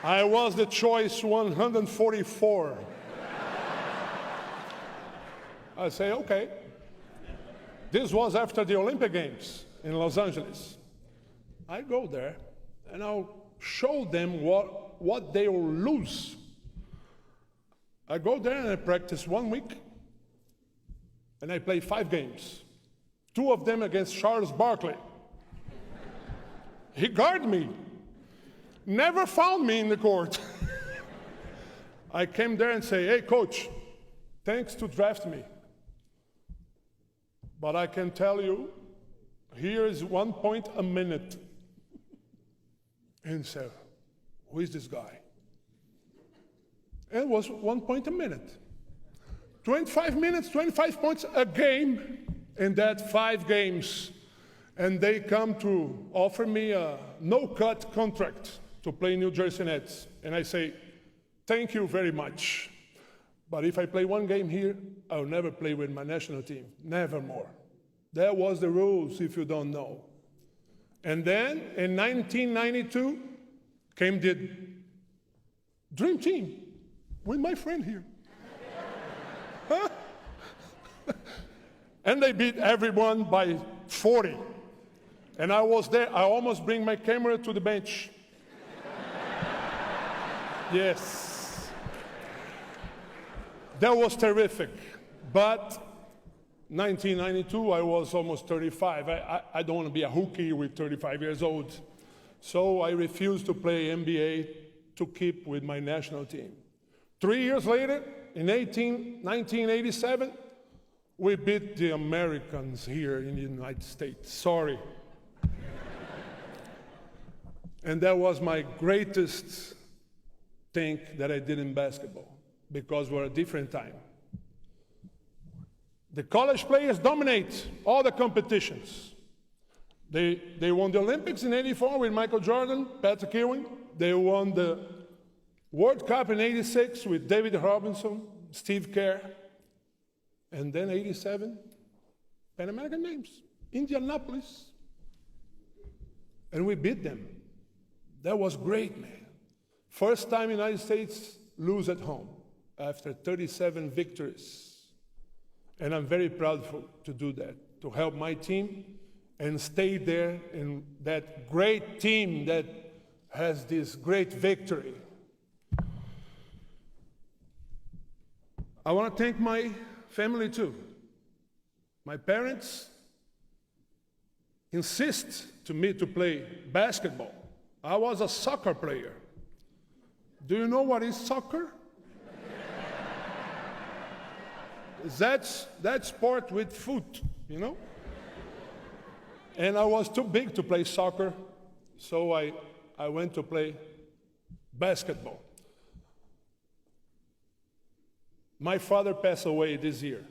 I was the choice 144. I say, okay. This was after the Olympic Games in Los Angeles. I go there, and I'll show them what they will lose. I go there and I practice 1 week, and I play 5 games. 2 of them against Charles Barkley. He guarded me. Never found me in the court. I came there and say, hey, coach, thanks to draft me. But I can tell you, here is 1 point a minute. And said, who is this guy? And it was 1 point a minute. 25 minutes, 25 points a game in that 5 games. And they come to offer me a no-cut contract to play New Jersey Nets. And I say, thank you very much. But if I play 1 game here, I'll never play with my national team. Never more. That was the rules, if you don't know. And then, in 1992, came the Dream Team with my friend here. And they beat everyone by 40. And I was there. I almost bring my camera to the bench. Yes. That was terrific. But 1992, I was almost 35. I don't want to be a rookie with 35 years old. So I refused to play NBA to keep with my national team. 3 years later, in 1987, we beat the Americans here in the United States. Sorry. And that was my greatest thing that I did in basketball, because we're a different time. The college players dominate all the competitions. They won the Olympics in '84 with Michael Jordan, Patrick Ewing. They won the World Cup in '86 with David Robinson, Steve Kerr. And then '87, Pan American Games, Indianapolis. And we beat them. That was great, man. First time United States lose at home after 37 victories. And I'm very proud to do that, to help my team and stay there in that great team that has this great victory. I want to thank my family too. My parents insist to me to play basketball. I was a soccer player. Do you know what is soccer? That's that sport with foot, you know? And I was too big to play soccer, so I went to play basketball. My father passed away this year.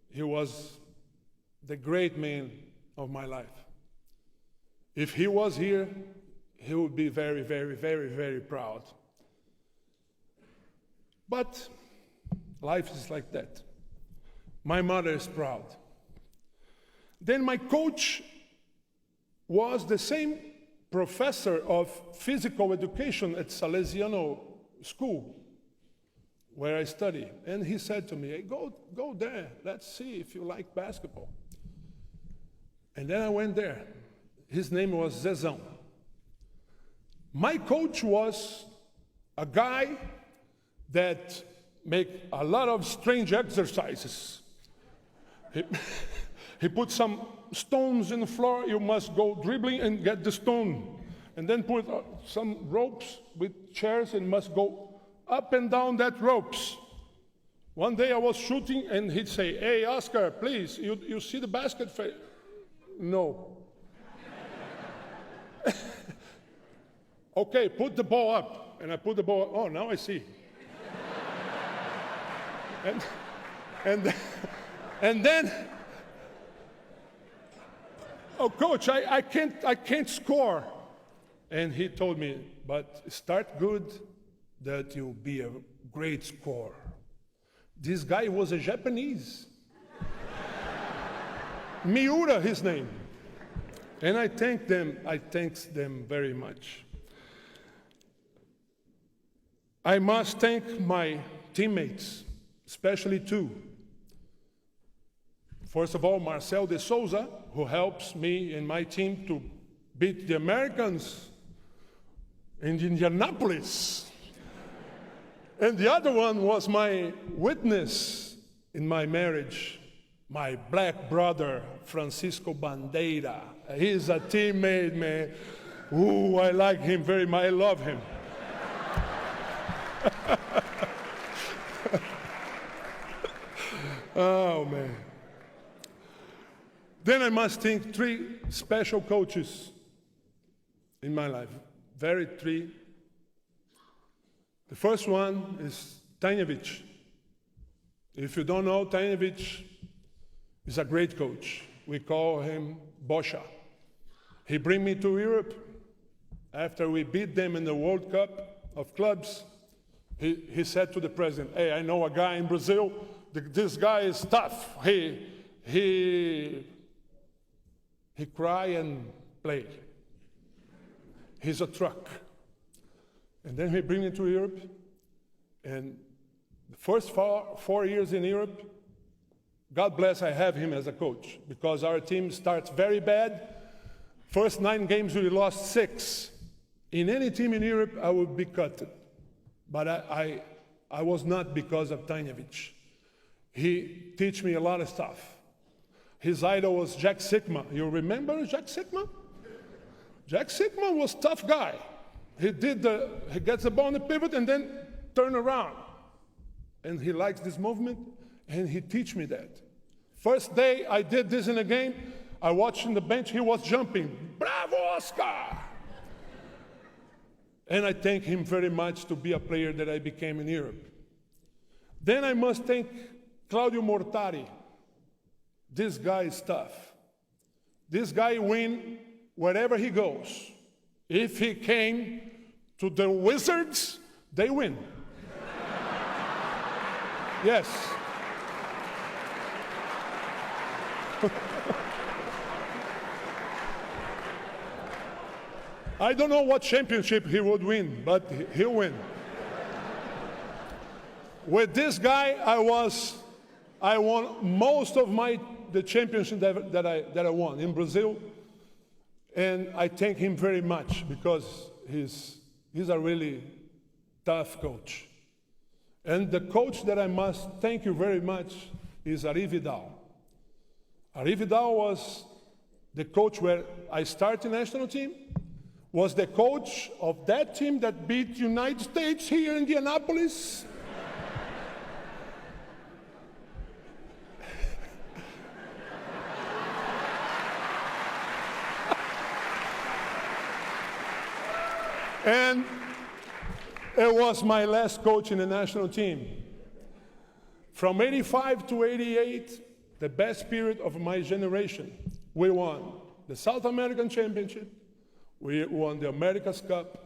He was the great man of my life. If he was here, he would be very, very, very, very proud. But life is like that. My mother is proud. Then my coach was the same professor of physical education at Salesiano School, where I study. And he said to me, hey, go there. Let's see if you like basketball. And then I went there. His name was Zezão. My coach was a guy that make a lot of strange exercises. He put some stones in the floor. You must go dribbling and get the stone. And then put some ropes with chairs and must go up and down that ropes. One day I was shooting and he'd say, hey, Oscar, please, you see the basket? No. Okay, put the ball up. And I put the ball up. Oh, now I see. And then, oh, coach, I can't score. And he told me, but start good, that you'll be a great scorer. This guy was a Japanese. Miura, his name. And I thank them very much. I must thank my teammates, especially two. First of all, Marcel de Souza, who helps me and my team to beat the Americans in Indianapolis. And the other one was my witness in my marriage, my black brother, Francisco Bandeira. He's a teammate, man. Ooh, I like him very much. I love him. Oh, man. Then I must thank three special coaches in my life. Three. The first one is Tanjevic. If you don't know, Tanjevic is a great coach. We call him Boscha. He bring me to Europe after we beat them in the World Cup of Clubs. He said to the president, "Hey, I know a guy in Brazil. This guy is tough. He cry and play. He's a truck." And then he bring me to Europe. And the first 4 years in Europe, God bless I have him as a coach, because our team starts very bad. First 9 games we lost 6. In any team in Europe, I would be cut. But I was not because of Tanjevic. He teach me a lot of stuff. His idol was Jack Sikma. You remember Jack Sikma? Jack Sikma was a tough guy. He gets the ball on the pivot and then turn around. And he likes this movement, and he teach me that. First day I did this in a game, I watched on the bench, he was jumping. Bravo, Oscar! And I thank him very much to be a player that I became in Europe. Then I must thank Claudio Mortari. This guy is tough. This guy win wherever he goes. If he came to the Wizards, they win. Yes. I don't know what championship he would win, but he'll win. With this guy, I won most of the championships that I won in Brazil, and I thank him very much because he's a really tough coach. And the coach that I must thank you very much is Ari Vidal. Ari Vidal was the coach where I started the national team, was the coach of that team that beat United States here in Indianapolis. And it was my last coach in the national team. From 85 to 88, the best period of my generation, we won the South American Championship, we won the America's Cup,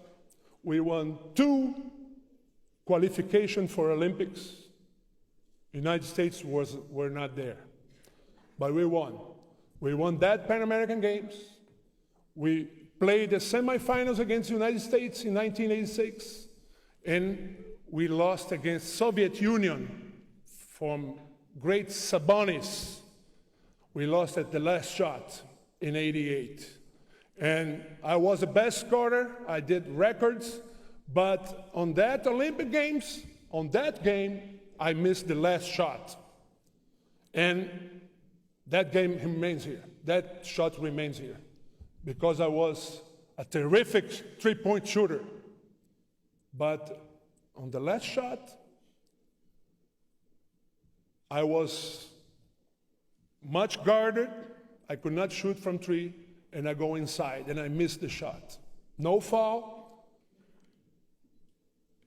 we won 2 qualifications for Olympics. United States were not there, but we won. We won that Pan American Games. We played the semifinals against the United States in 1986, and we lost against Soviet Union from great Sabonis. We lost at the last shot in 88. And I was the best scorer, I did records, but on that Olympic Games, on that game, I missed the last shot. And that game remains here, that shot remains here, because I was a terrific three-point shooter. But on the last shot, I was much guarded, I could not shoot from 3, and I go inside, and I missed the shot. No foul,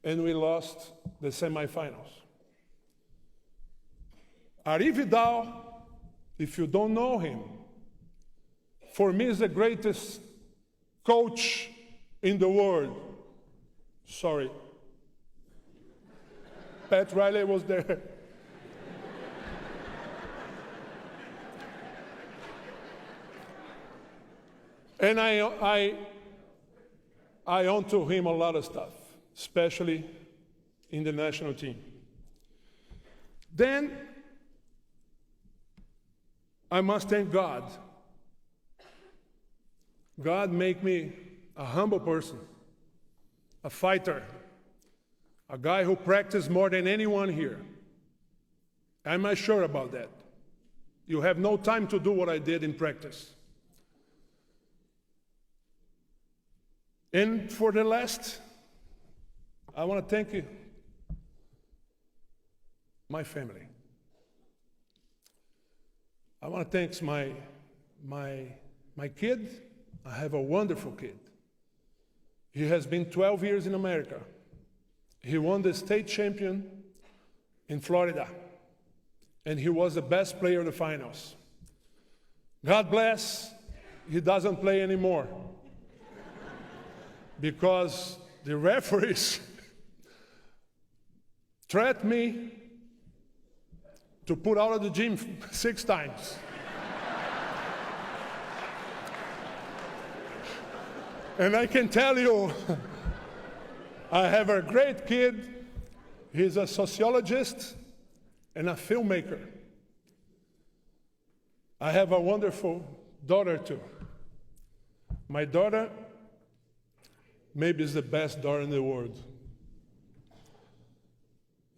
and we lost the semifinals. Ari Vidal, if you don't know him, for me is the greatest coach in the world. Sorry. Pat Riley was there. And I owe to him a lot of stuff, especially in the national team. Then, I must thank God. God made me a humble person, a fighter, a guy who practiced more than anyone here. I'm not sure about that. You have no time to do what I did in practice. And for the last, I want to thank you, my family. I want to thank my kid. I have a wonderful kid. He has been 12 years in America. He won the state champion in Florida, and he was the best player in the finals. God bless, he doesn't play anymore because the referees threatened me to put out of the gym 6 times. And I can tell you, I have a great kid. He's a sociologist and a filmmaker. I have a wonderful daughter too. My daughter maybe is the best daughter in the world.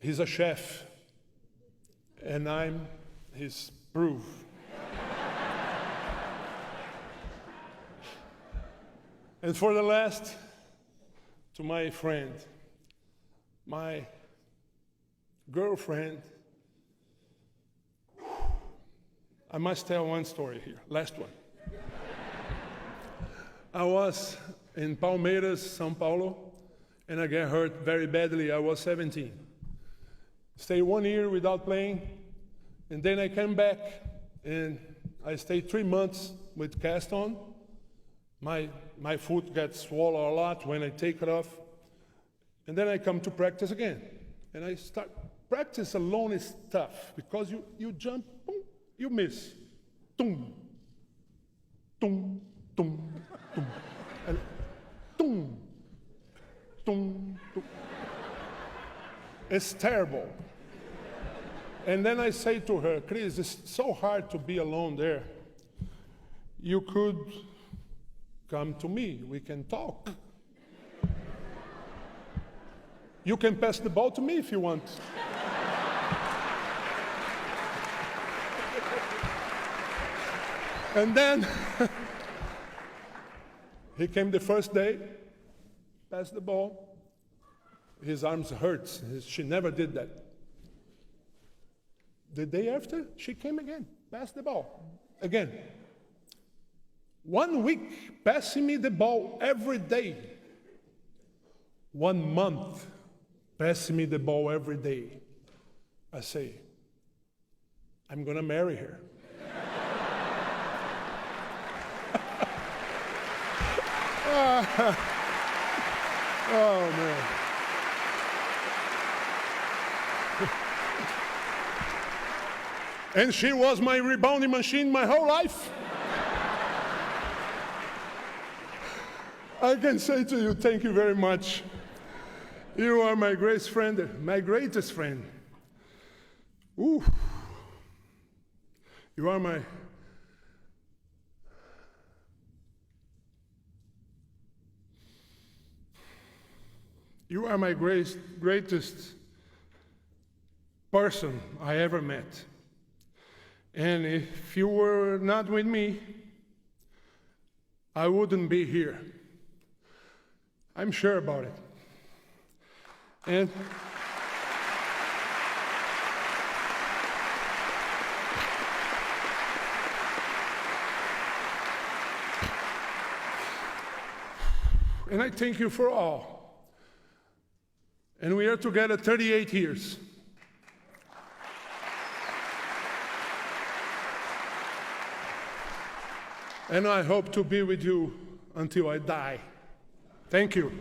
He's a chef, and I'm his proof. And for the last, to my friend, my girlfriend, I must tell one story here, last one. I was in Palmeiras, São Paulo, and I got hurt very badly. I was 17. Stayed 1 year without playing, and then I came back, and I stayed 3 months with cast on. My foot gets swollen a lot when I take it off. And then I come to practice again. And I start, practice alone is tough because you jump, boom, you miss. Tum, tum, tum, tum. And tum, tum, tum. It's terrible. And then I say to her, Chris, it's so hard to be alone there. You could come to me, we can talk. You can pass the ball to me if you want. And then he came the first day, passed the ball. His arms hurt. She never did that. The day after, she came again, passed the ball again. 1 week, passing me the ball every day. 1 month, passing me the ball every day. I say, I'm going to marry her. Oh, man. And she was my rebounding machine my whole life. I can say to you, thank you very much. You are my greatest friend, my greatest friend. Ooh. You are my greatest person I ever met. And if you were not with me, I wouldn't be here. I'm sure about it. And I thank you for all. And we are together 38 years. And I hope to be with you until I die. Thank you.